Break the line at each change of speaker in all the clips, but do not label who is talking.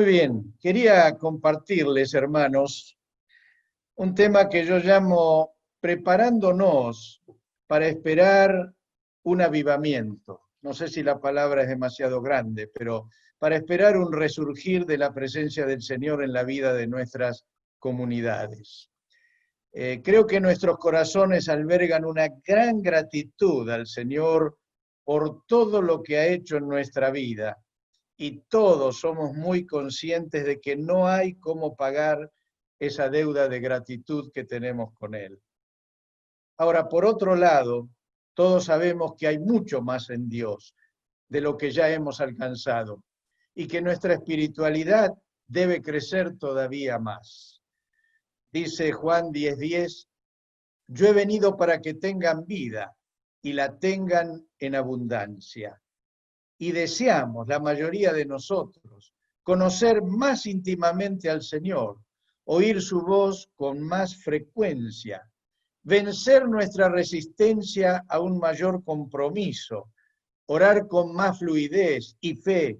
Muy bien, quería compartirles, hermanos, un tema que yo llamo preparándonos para esperar un avivamiento. No sé si la palabra es demasiado grande, pero para esperar un resurgir de la presencia del Señor en la vida de nuestras comunidades. Creo que nuestros corazones albergan una gran gratitud al Señor por todo lo que ha hecho en nuestra vida. Y todos somos muy conscientes de que no hay cómo pagar esa deuda de gratitud que tenemos con Él. Ahora, por otro lado, todos sabemos que hay mucho más en Dios de lo que ya hemos alcanzado y que nuestra espiritualidad debe crecer todavía más. Dice Juan 10:10, yo he venido para que tengan vida y la tengan en abundancia. Y deseamos, la mayoría de nosotros, conocer más íntimamente al Señor, oír su voz con más frecuencia, vencer nuestra resistencia a un mayor compromiso, orar con más fluidez y fe,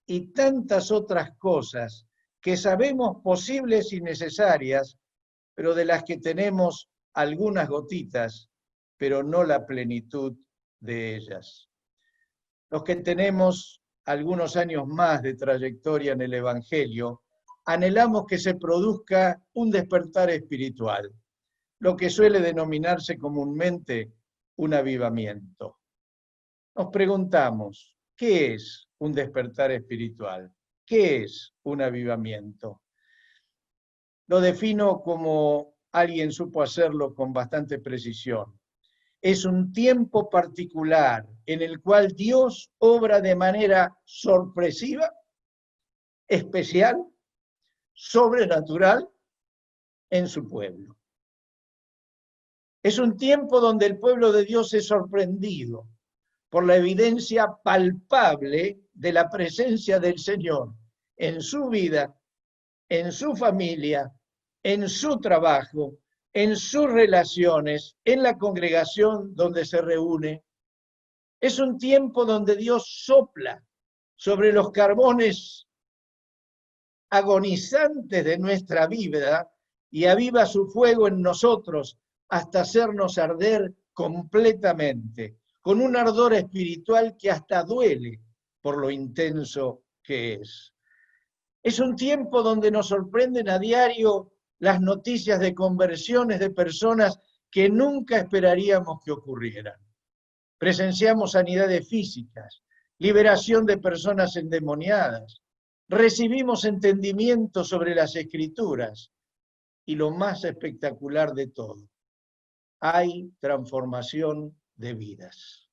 y tantas otras cosas que sabemos posibles y necesarias, pero de las que tenemos algunas gotitas, pero no la plenitud de ellas. Los que tenemos algunos años más de trayectoria en el Evangelio, anhelamos que se produzca un despertar espiritual, lo que suele denominarse comúnmente un avivamiento. Nos preguntamos, ¿qué es un despertar espiritual? ¿Qué es un avivamiento? Lo defino como alguien supo hacerlo con bastante precisión. Es un tiempo particular en el cual Dios obra de manera sorpresiva, especial, sobrenatural en su pueblo. Es un tiempo donde el pueblo de Dios es sorprendido por la evidencia palpable de la presencia del Señor en su vida, en su familia, en su trabajo, en sus relaciones, en la congregación donde se reúne. Es un tiempo donde Dios sopla sobre los carbones agonizantes de nuestra vida y aviva su fuego en nosotros hasta hacernos arder completamente, con un ardor espiritual que hasta duele por lo intenso que es. Es un tiempo donde nos sorprenden a diario las noticias de conversiones de personas que nunca esperaríamos que ocurrieran. Presenciamos sanidades físicas, liberación de personas endemoniadas, recibimos entendimiento sobre las Escrituras y lo más espectacular de todo, hay transformación de vidas.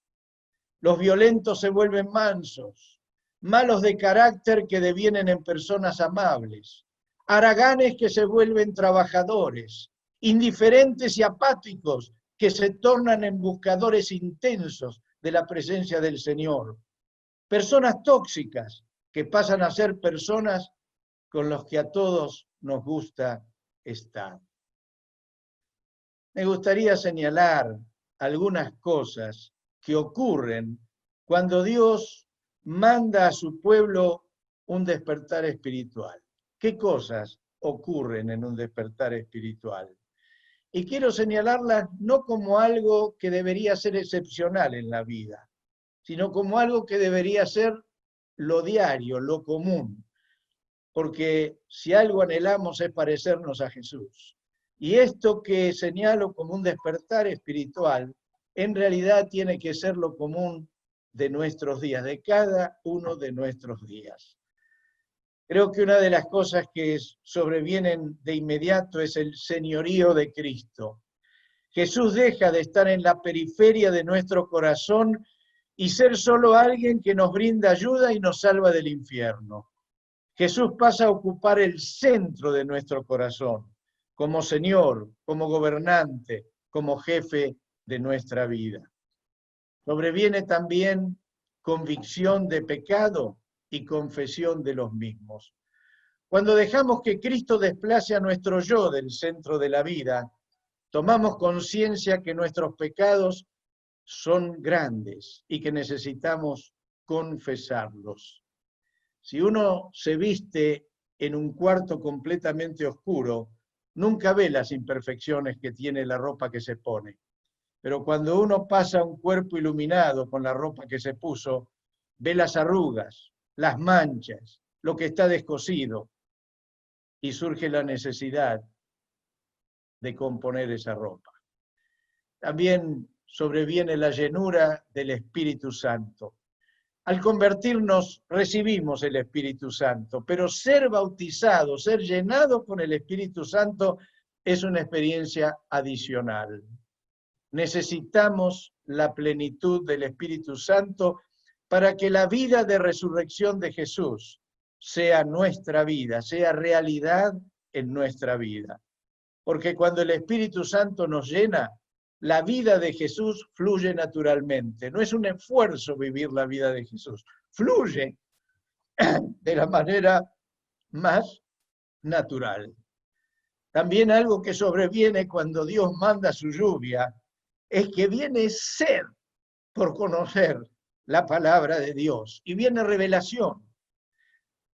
Los violentos se vuelven mansos, malos de carácter que devienen en personas amables, haraganes que se vuelven trabajadores, indiferentes y apáticos que se tornan en buscadores intensos de la presencia del Señor, personas tóxicas que pasan a ser personas con las que a todos nos gusta estar. Me gustaría señalar algunas cosas que ocurren cuando Dios manda a su pueblo un despertar espiritual. ¿Qué cosas ocurren en un despertar espiritual? Y quiero señalarlas no como algo que debería ser excepcional en la vida, sino como algo que debería ser lo diario, lo común. Porque si algo anhelamos es parecernos a Jesús. Y esto que señalo como un despertar espiritual, en realidad tiene que ser lo común de nuestros días, de cada uno de nuestros días. Creo que una de las cosas que sobrevienen de inmediato es el señorío de Cristo. Jesús deja de estar en la periferia de nuestro corazón y ser solo alguien que nos brinda ayuda y nos salva del infierno. Jesús pasa a ocupar el centro de nuestro corazón, como Señor, como gobernante, como jefe de nuestra vida. Sobreviene también convicción de pecado y confesión de los mismos. Cuando dejamos que Cristo desplace a nuestro yo del centro de la vida, tomamos conciencia que nuestros pecados son grandes y que necesitamos confesarlos. Si uno se viste en un cuarto completamente oscuro, nunca ve las imperfecciones que tiene la ropa que se pone. Pero cuando uno pasa a un cuerpo iluminado con la ropa que se puso, ve las arrugas, las manchas, lo que está descosido, y surge la necesidad de componer esa ropa. También sobreviene la llenura del Espíritu Santo. Al convertirnos recibimos el Espíritu Santo, pero ser bautizado, ser llenado con el Espíritu Santo es una experiencia adicional. Necesitamos la plenitud del Espíritu Santo para que la vida de resurrección de Jesús sea nuestra vida, sea realidad en nuestra vida. Porque cuando el Espíritu Santo nos llena, la vida de Jesús fluye naturalmente. No es un esfuerzo vivir la vida de Jesús, fluye de la manera más natural. También algo que sobreviene cuando Dios manda su lluvia es que viene sed por conocer la palabra de Dios y viene revelación.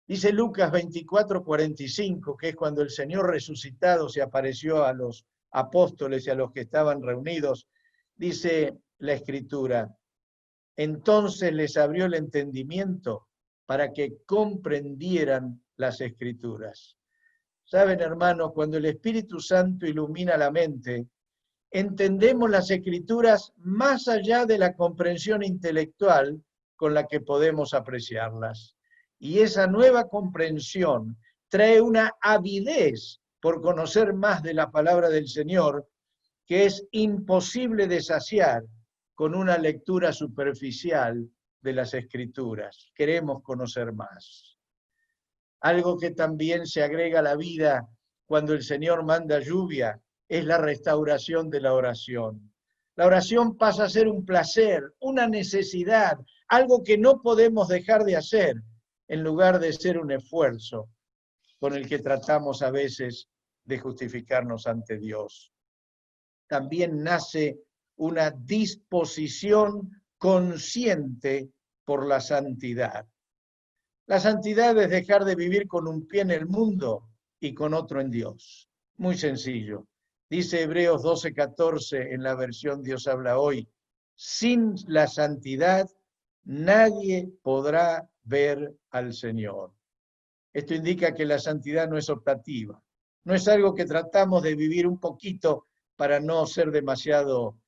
Dice Lucas 24:45, que es cuando el Señor resucitado se apareció a los apóstoles y a los que estaban reunidos, dice la Escritura, entonces les abrió el entendimiento para que comprendieran las Escrituras. Saben, hermanos, cuando el Espíritu Santo ilumina la mente, entendemos las Escrituras más allá de la comprensión intelectual con la que podemos apreciarlas. Y esa nueva comprensión trae una avidez por conocer más de la palabra del Señor que es imposible de saciar con una lectura superficial de las Escrituras. Queremos conocer más. Algo que también se agrega a la vida cuando el Señor manda lluvia es la restauración de la oración. La oración pasa a ser un placer, una necesidad, algo que no podemos dejar de hacer, en lugar de ser un esfuerzo con el que tratamos a veces de justificarnos ante Dios. También nace una disposición consciente por la santidad. La santidad es dejar de vivir con un pie en el mundo y con otro en Dios. Muy sencillo. Dice Hebreos 12:14 en la versión Dios habla hoy, sin la santidad nadie podrá ver al Señor. Esto indica que la santidad no es optativa, no es algo que tratamos de vivir un poquito para no ser demasiado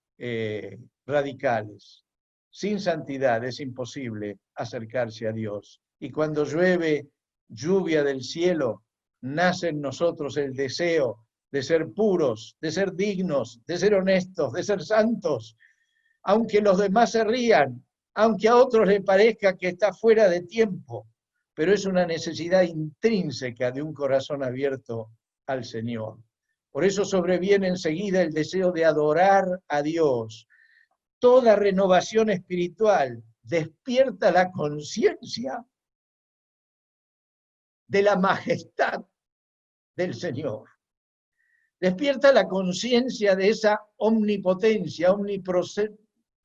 radicales. Sin santidad es imposible acercarse a Dios. Y cuando llueve lluvia del cielo, nace en nosotros el deseo de ser puros, de ser dignos, de ser honestos, de ser santos. Aunque los demás se rían, aunque a otros les parezca que está fuera de tiempo, pero es una necesidad intrínseca de un corazón abierto al Señor. Por eso sobreviene enseguida el deseo de adorar a Dios. Toda renovación espiritual despierta la conciencia de la majestad del Señor. Despierta la conciencia de esa omnipotencia,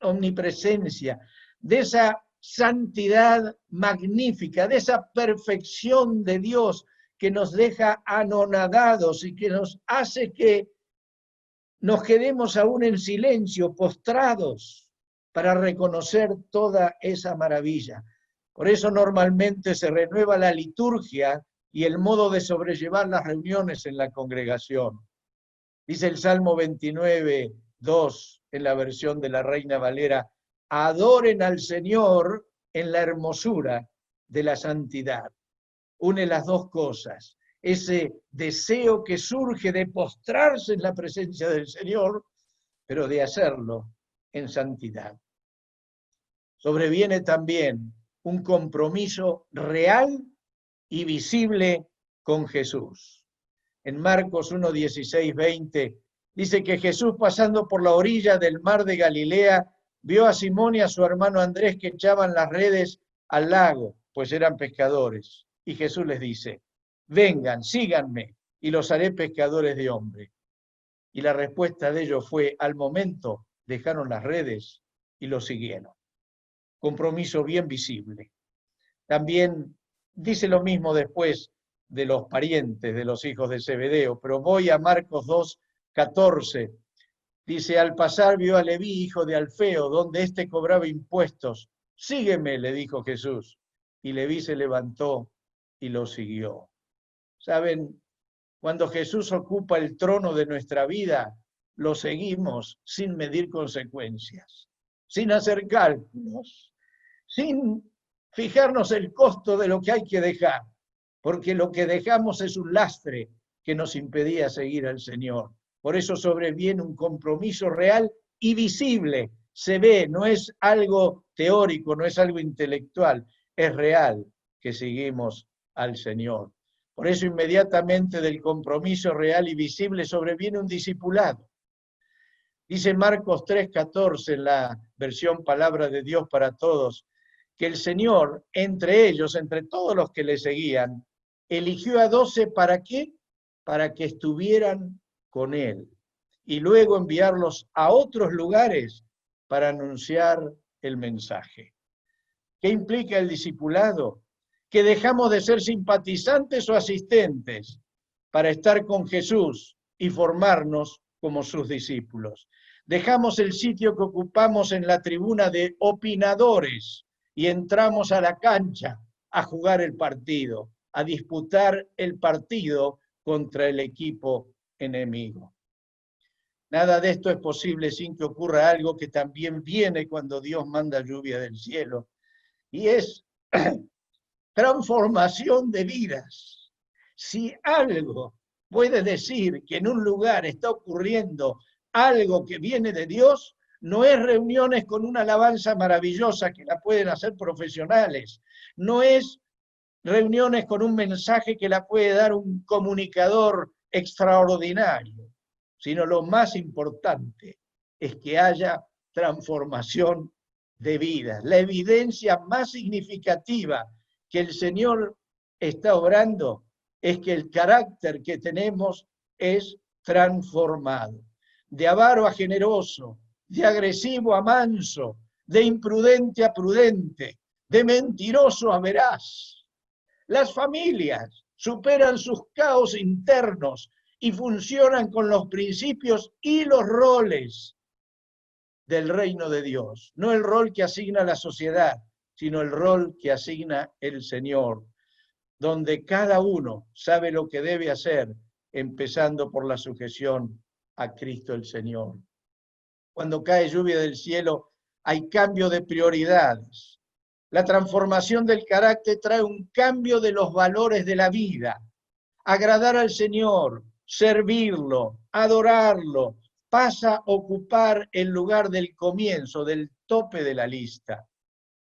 omnipresencia, de esa santidad magnífica, de esa perfección de Dios que nos deja anonadados y que nos hace que nos quedemos aún en silencio, postrados, para reconocer toda esa maravilla. Por eso normalmente se renueva la liturgia y el modo de sobrellevar las reuniones en la congregación. Dice el Salmo 29:2 en la versión de la Reina Valera, adoren al Señor en la hermosura de la santidad. Une las dos cosas, ese deseo que surge de postrarse en la presencia del Señor, pero de hacerlo en santidad. Sobreviene también un compromiso real y visible con Jesús. En Marcos 1:16-20 dice que Jesús, pasando por la orilla del mar de Galilea, vio a Simón y a su hermano Andrés que echaban las redes al lago, pues eran pescadores. Y Jesús les dice, vengan, síganme, y los haré pescadores de hombres. Y la respuesta de ellos fue, al momento dejaron las redes y lo siguieron. Compromiso bien visible. También dice lo mismo después de los parientes de los hijos de Zebedeo, pero voy a Marcos 2:14. Dice, al pasar vio a Leví, hijo de Alfeo, donde éste cobraba impuestos. Sígueme, le dijo Jesús. Y Leví se levantó y lo siguió. ¿Saben? Cuando Jesús ocupa el trono de nuestra vida, lo seguimos sin medir consecuencias, sin hacer cálculos, sin fijarnos el costo de lo que hay que dejar, porque lo que dejamos es un lastre que nos impedía seguir al Señor. Por eso sobreviene un compromiso real y visible. Se ve, no es algo teórico, no es algo intelectual, es real que seguimos al Señor. Por eso inmediatamente del compromiso real y visible sobreviene un discipulado. Dice Marcos 3:14 en la versión Palabra de Dios para Todos, que el Señor, entre ellos, entre todos los que le seguían, eligió a 12, ¿para qué? Para que estuvieran con él. Y luego enviarlos a otros lugares para anunciar el mensaje. ¿Qué implica el discipulado? Que dejamos de ser simpatizantes o asistentes para estar con Jesús y formarnos como sus discípulos. Dejamos el sitio que ocupamos en la tribuna de opinadores y entramos a la cancha a jugar el partido, a disputar el partido contra el equipo enemigo. Nada de esto es posible sin que ocurra algo que también viene cuando Dios manda lluvia del cielo, y es transformación de vidas. Si algo puede decir que en un lugar está ocurriendo algo que viene de Dios, no es reuniones con una alabanza maravillosa que la pueden hacer profesionales, no es reuniones con un mensaje que la puede dar un comunicador extraordinario, sino lo más importante es que haya transformación de vidas. La evidencia más significativa que el Señor está obrando es que el carácter que tenemos es transformado. De avaro a generoso, de agresivo a manso, de imprudente a prudente, de mentiroso a veraz. Las familias superan sus caos internos y funcionan con los principios y los roles del reino de Dios. No el rol que asigna la sociedad, sino el rol que asigna el Señor, donde cada uno sabe lo que debe hacer, empezando por la sujeción a Cristo el Señor. Cuando cae lluvia del cielo, hay cambio de prioridades. La transformación del carácter trae un cambio de los valores de la vida. Agradar al Señor, servirlo, adorarlo, pasa a ocupar el lugar del comienzo, del tope de la lista.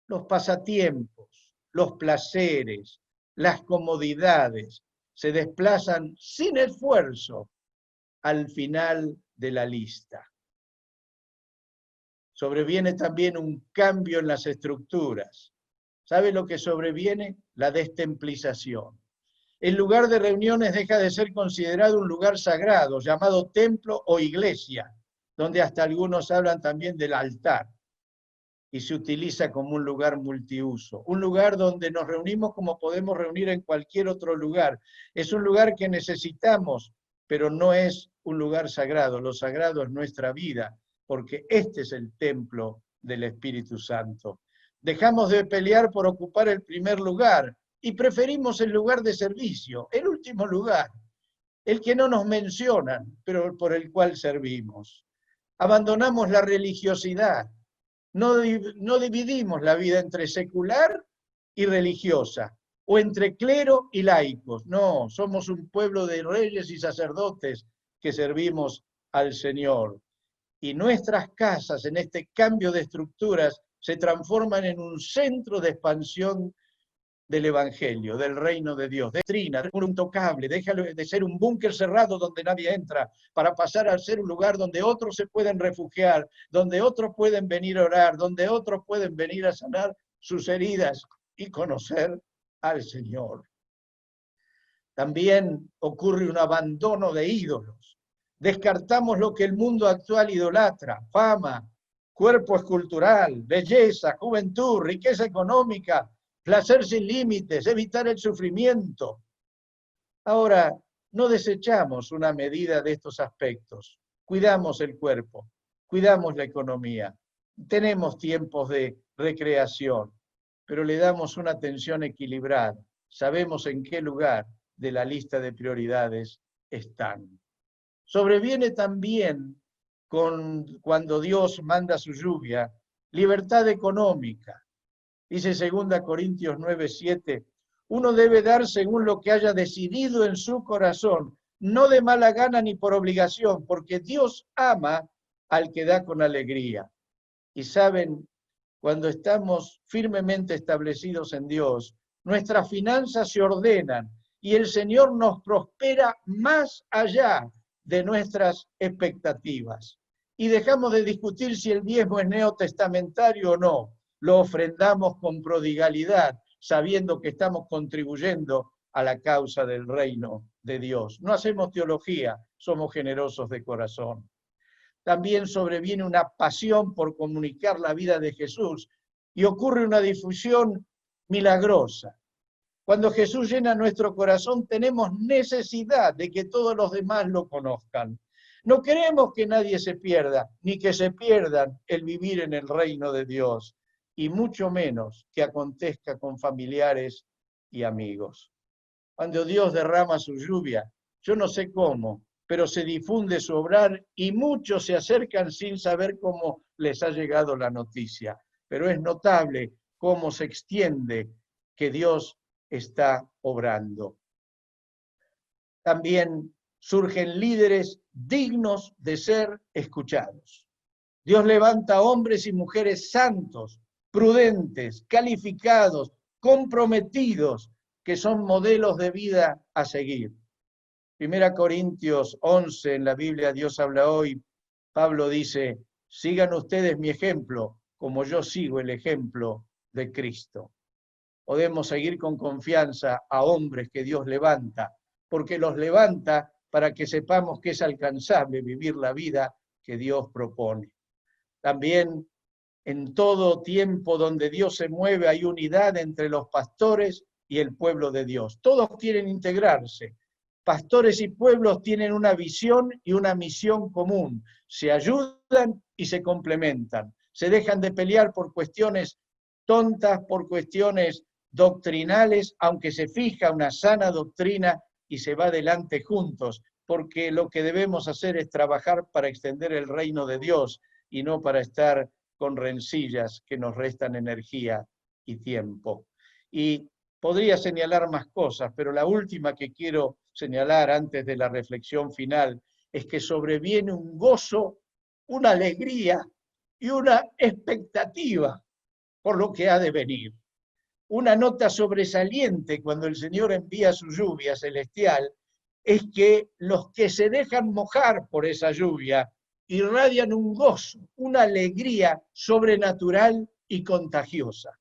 Los pasatiempos, los placeres, las comodidades se desplazan sin esfuerzo al final de la lista. Sobreviene también un cambio en las estructuras. ¿Sabe lo que sobreviene? La destemplización. El lugar de reuniones deja de ser considerado un lugar sagrado, llamado templo o iglesia, donde hasta algunos hablan también del altar, y se utiliza como un lugar multiuso, un lugar donde nos reunimos como podemos reunir en cualquier otro lugar. Es un lugar que necesitamos, pero no es un lugar sagrado. Lo sagrado es nuestra vida, porque este es el templo del Espíritu Santo. Dejamos de pelear por ocupar el primer lugar y preferimos el lugar de servicio, el último lugar, el que no nos mencionan, pero por el cual servimos. Abandonamos la religiosidad. No dividimos la vida entre secular y religiosa, o entre clero y laicos. No, somos un pueblo de reyes y sacerdotes que servimos al Señor. Y nuestras casas, en este cambio de estructuras, se transforman en un centro de expansión del Evangelio, del reino de Dios, de doctrina, un intocable, deja de ser un búnker cerrado donde nadie entra, para pasar a ser un lugar donde otros se pueden refugiar, donde otros pueden venir a orar, donde otros pueden venir a sanar sus heridas y conocer al Señor. También ocurre un abandono de ídolos. Descartamos lo que el mundo actual idolatra: fama, cuerpo escultural, belleza, juventud, riqueza económica, placer sin límites, evitar el sufrimiento. Ahora, no desechamos una medida de estos aspectos. Cuidamos el cuerpo, cuidamos la economía, tenemos tiempos de recreación, pero le damos una atención equilibrada. Sabemos en qué lugar de la lista de prioridades están. Sobreviene también cuando Dios manda su lluvia, libertad económica. Dice 2 Corintios 9:7, uno debe dar según lo que haya decidido en su corazón, no de mala gana ni por obligación, porque Dios ama al que da con alegría. Y saben, cuando estamos firmemente establecidos en Dios, nuestras finanzas se ordenan y el Señor nos prospera más allá de nuestras expectativas. Y dejamos de discutir si el diezmo es neotestamentario o no. Lo ofrendamos con prodigalidad, sabiendo que estamos contribuyendo a la causa del reino de Dios. No hacemos teología, somos generosos de corazón. También sobreviene una pasión por comunicar la vida de Jesús y ocurre una difusión milagrosa. Cuando Jesús llena nuestro corazón, tenemos necesidad de que todos los demás lo conozcan. No queremos que nadie se pierda, ni que se pierdan el vivir en el reino de Dios, y mucho menos que acontezca con familiares y amigos. Cuando Dios derrama su lluvia, yo no sé cómo, pero se difunde su obrar y muchos se acercan sin saber cómo les ha llegado la noticia. Pero es notable cómo se extiende que Dios está obrando. También surgen líderes dignos de ser escuchados. Dios levanta hombres y mujeres santos, prudentes, calificados, comprometidos, que son modelos de vida a seguir. 1 Corintios 11, en la Biblia Dios habla hoy, Pablo dice, sigan ustedes mi ejemplo, como yo sigo el ejemplo de Cristo. Podemos seguir con confianza a hombres que Dios levanta, porque los levanta para que sepamos que es alcanzable vivir la vida que Dios propone. También en todo tiempo donde Dios se mueve hay unidad entre los pastores y el pueblo de Dios. Todos quieren integrarse. Pastores y pueblos tienen una visión y una misión común. Se ayudan y se complementan. Se dejan de pelear por cuestiones tontas, por cuestiones doctrinales, aunque se fija una sana doctrina y se va adelante juntos, porque lo que debemos hacer es trabajar para extender el reino de Dios y no para estar con rencillas que nos restan energía y tiempo. Y podría señalar más cosas, pero la última que quiero señalar antes de la reflexión final es que sobreviene un gozo, una alegría y una expectativa por lo que ha de venir. Una nota sobresaliente cuando el Señor envía su lluvia celestial es que los que se dejan mojar por esa lluvia irradian un gozo, una alegría sobrenatural y contagiosa.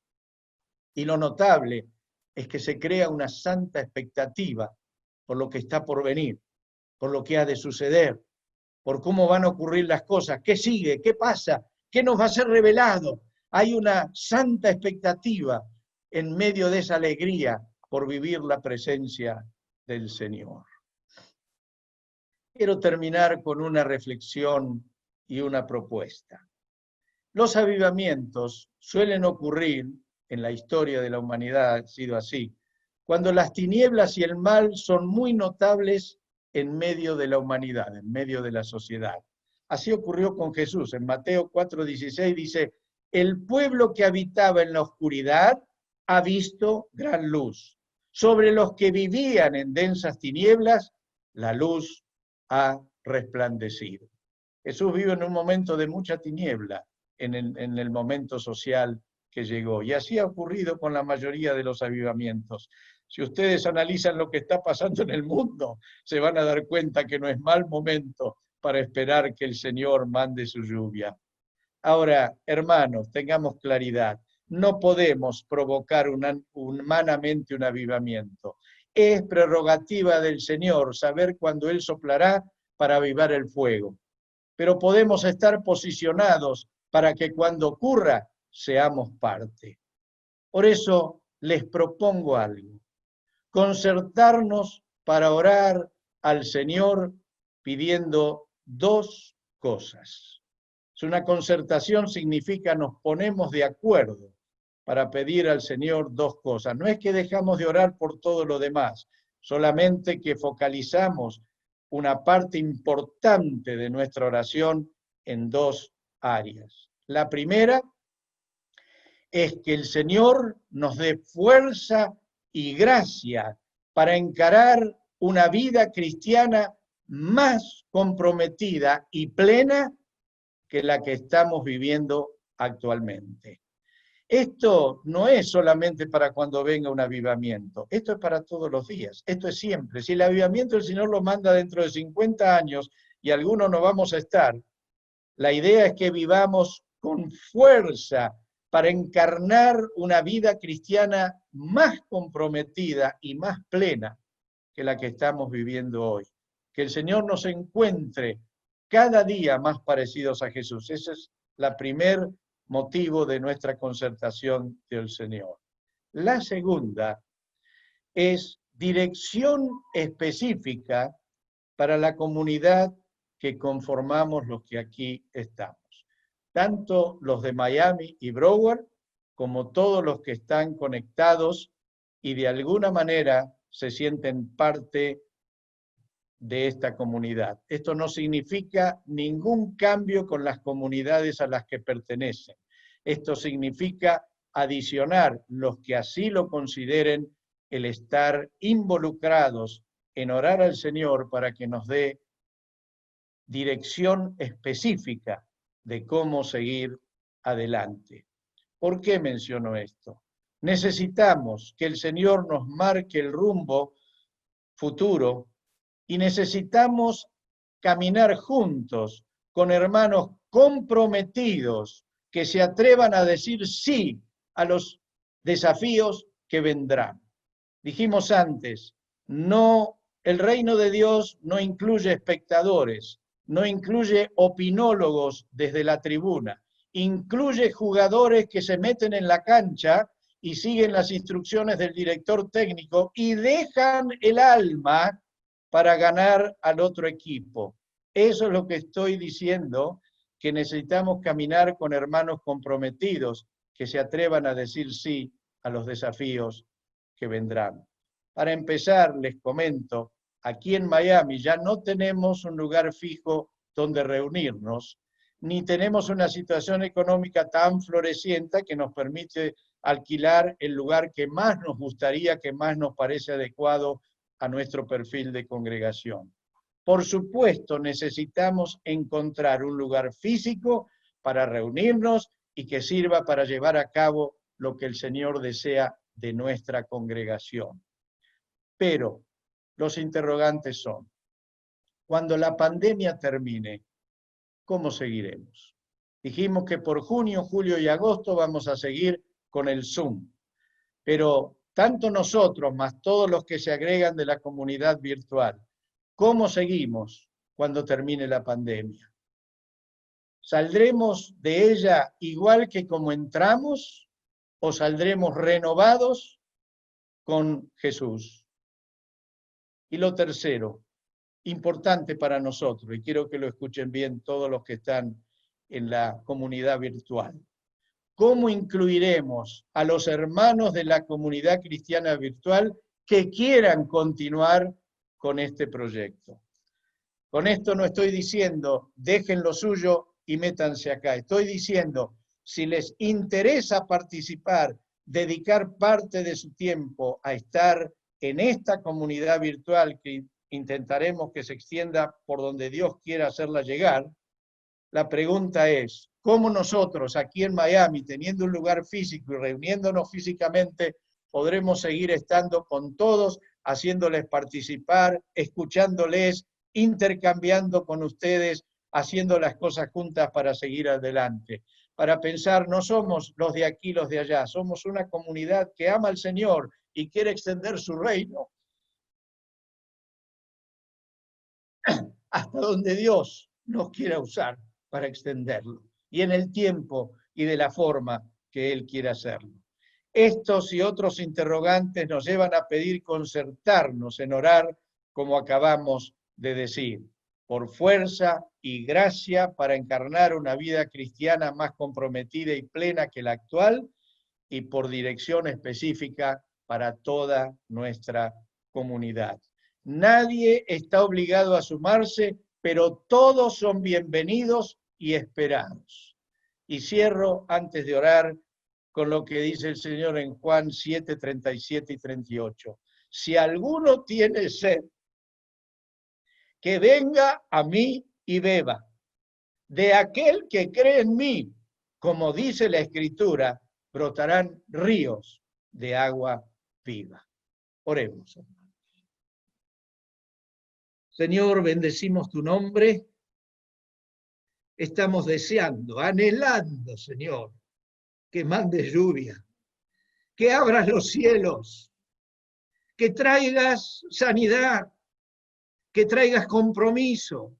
Y lo notable es que se crea una santa expectativa por lo que está por venir, por lo que ha de suceder, por cómo van a ocurrir las cosas, qué sigue, qué pasa, qué nos va a ser revelado. Hay una santa expectativa en medio de esa alegría por vivir la presencia del Señor. Quiero terminar con una reflexión y una propuesta. Los avivamientos suelen ocurrir, en la historia de la humanidad ha sido así, cuando las tinieblas y el mal son muy notables en medio de la humanidad, en medio de la sociedad. Así ocurrió con Jesús. En Mateo 4:16 dice, el pueblo que habitaba en la oscuridad ha visto gran luz. Sobre los que vivían en densas tinieblas, la luz ha resplandecido. Jesús vive en un momento de mucha tiniebla, en el momento social que llegó. Y así ha ocurrido con la mayoría de los avivamientos. Si ustedes analizan lo que está pasando en el mundo, se van a dar cuenta que no es mal momento para esperar que el Señor mande su lluvia. Ahora, hermanos, tengamos claridad. No podemos provocar humanamente un avivamiento. Es prerrogativa del Señor saber cuándo Él soplará para avivar el fuego. Pero podemos estar posicionados para que cuando ocurra seamos parte. Por eso les propongo algo. Concertarnos para orar al Señor pidiendo dos cosas. Es una concertación, significa nos ponemos de acuerdo para pedir al Señor dos cosas. No es que dejamos de orar por todo lo demás, solamente que focalizamos una parte importante de nuestra oración en dos áreas. La primera es que el Señor nos dé fuerza y gracia para encarar una vida cristiana más comprometida y plena que la que estamos viviendo actualmente. Esto no es solamente para cuando venga un avivamiento, esto es para todos los días, esto es siempre. Si el avivamiento el Señor lo manda dentro de 50 años y algunos no vamos a estar, la idea es que vivamos con fuerza para encarnar una vida cristiana más comprometida y más plena que la que estamos viviendo hoy. Que el Señor nos encuentre cada día más parecidos a Jesús. Ese es el primer motivo de nuestra concertación del Señor. La segunda es dirección específica para la comunidad que conformamos los que aquí estamos. Tanto los de Miami y Broward, como todos los que están conectados y de alguna manera se sienten parte de esta comunidad. Esto no significa ningún cambio con las comunidades a las que pertenecen. Esto significa adicionar los que así lo consideren el estar involucrados en orar al Señor para que nos dé dirección específica de cómo seguir adelante. ¿Por qué menciono esto? Necesitamos que el Señor nos marque el rumbo futuro y necesitamos caminar juntos con hermanos comprometidos que se atrevan a decir sí a los desafíos que vendrán. Dijimos antes, el reino de Dios no incluye espectadores, no incluye opinólogos desde la tribuna, incluye jugadores que se meten en la cancha y siguen las instrucciones del director técnico y dejan el alma para ganar al otro equipo. Eso es lo que estoy diciendo, que necesitamos caminar con hermanos comprometidos que se atrevan a decir sí a los desafíos que vendrán. Para empezar, les comento, aquí en Miami ya no tenemos un lugar fijo donde reunirnos, ni tenemos una situación económica tan floreciente que nos permite alquilar el lugar que más nos gustaría, que más nos parece adecuado a nuestro perfil de congregación. Por supuesto, necesitamos encontrar un lugar físico para reunirnos y que sirva para llevar a cabo lo que el Señor desea de nuestra congregación. Pero los interrogantes son, cuando la pandemia termine, ¿cómo seguiremos? Dijimos que por junio, julio y agosto vamos a seguir con el Zoom, pero tanto nosotros, más todos los que se agregan de la comunidad virtual, ¿cómo seguimos cuando termine la pandemia? ¿Saldremos de ella igual que como entramos o saldremos renovados con Jesús? Y lo tercero, importante para nosotros, y quiero que lo escuchen bien todos los que están en la comunidad virtual. ¿Cómo incluiremos a los hermanos de la comunidad cristiana virtual que quieran continuar con este proyecto? Con esto no estoy diciendo, dejen lo suyo y métanse acá. Estoy diciendo, si les interesa participar, dedicar parte de su tiempo a estar en esta comunidad virtual que intentaremos que se extienda por donde Dios quiera hacerla llegar, la pregunta es, ¿cómo nosotros aquí en Miami, teniendo un lugar físico y reuniéndonos físicamente, podremos seguir estando con todos, haciéndoles participar, escuchándoles, intercambiando con ustedes, haciendo las cosas juntas para seguir adelante? Para pensar, no somos los de aquí, los de allá, somos una comunidad que ama al Señor y quiere extender su reino hasta donde Dios nos quiera usar para extenderlo, y en el tiempo y de la forma que Él quiera hacerlo. Estos y otros interrogantes nos llevan a pedir concertarnos en orar como acabamos de decir, por fuerza y gracia para encarnar una vida cristiana más comprometida y plena que la actual, y por dirección específica para toda nuestra comunidad. Nadie está obligado a sumarse, pero todos son bienvenidos y esperados. Y cierro antes de orar con lo que dice el Señor en Juan 7, 37 y 38. Si alguno tiene sed, que venga a mí y beba. De aquel que cree en mí, como dice la Escritura, brotarán ríos de agua viva. Oremos, hermanos. Señor, bendecimos tu nombre. Estamos deseando, anhelando, Señor, que mandes lluvia, que abras los cielos, que traigas sanidad, que traigas compromiso,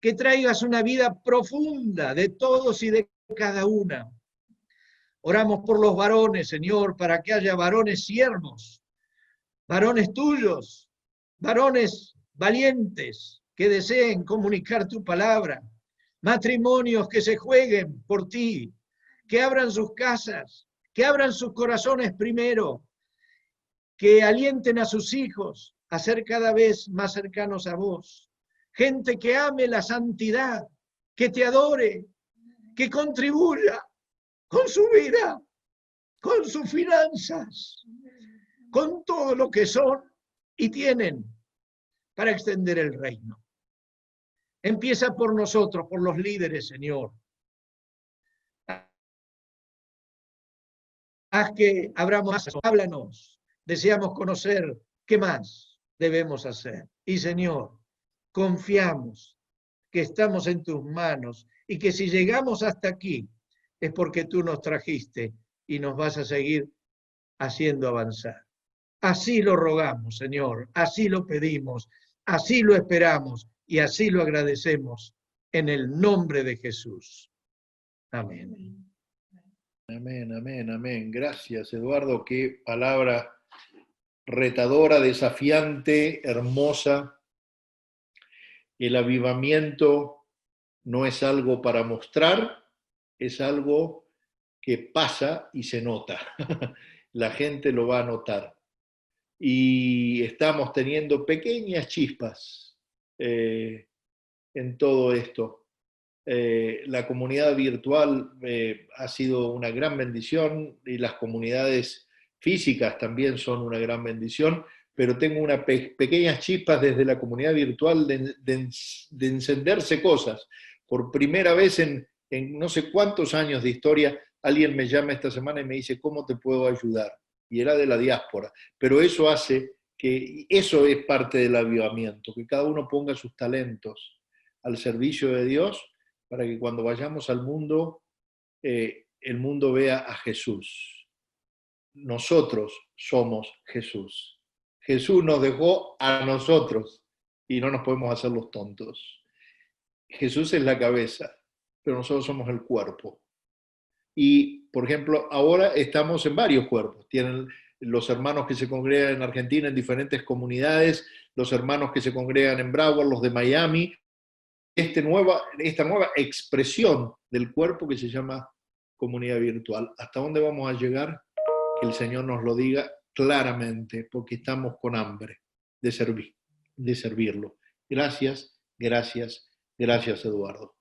que traigas una vida profunda de todos y de cada una. Oramos por los varones, Señor, para que haya varones siervos, varones tuyos, varones valientes que deseen comunicar tu palabra, matrimonios que se jueguen por ti, que abran sus casas, que abran sus corazones primero, que alienten a sus hijos a ser cada vez más cercanos a vos. Gente que ame la santidad, que te adore, que contribuya con su vida, con sus finanzas, con todo lo que son y tienen para extender el reino. Empieza por nosotros, por los líderes, Señor. Haz que abramos más, háblanos. Deseamos conocer qué más debemos hacer. Y Señor, confiamos que estamos en tus manos y que si llegamos hasta aquí es porque tú nos trajiste y nos vas a seguir haciendo avanzar. Así lo rogamos, Señor, así lo pedimos, así lo esperamos y así lo agradecemos en el nombre de Jesús. Amén.
Amén, amén, amén. Gracias, Eduardo. Qué palabra retadora, desafiante, hermosa. El avivamiento no es algo para mostrar, es algo que pasa y se nota. La gente lo va a notar. Y estamos teniendo pequeñas chispas en todo esto. La comunidad virtual ha sido una gran bendición y las comunidades físicas también son una gran bendición, pero tengo unas pequeñas chispas desde la comunidad virtual de encenderse cosas. Por primera vez en no sé cuántos años de historia, alguien me llama esta semana y me dice, ¿cómo te puedo ayudar? Y era de la diáspora. Pero eso hace que, eso es parte del avivamiento, que cada uno ponga sus talentos al servicio de Dios, para que cuando vayamos al mundo, el mundo vea a Jesús. Nosotros somos Jesús. Jesús nos dejó a nosotros y no nos podemos hacer los tontos. Jesús es la cabeza, pero nosotros somos el cuerpo. Y, por ejemplo, ahora estamos en varios cuerpos. Tienen los hermanos que se congregan en Argentina en diferentes comunidades, los hermanos que se congregan en Broward, los de Miami, esta nueva expresión del cuerpo que se llama comunidad virtual. ¿Hasta dónde vamos a llegar? Que el Señor nos lo diga claramente, porque estamos con hambre de servirlo. Gracias, gracias, gracias, Eduardo.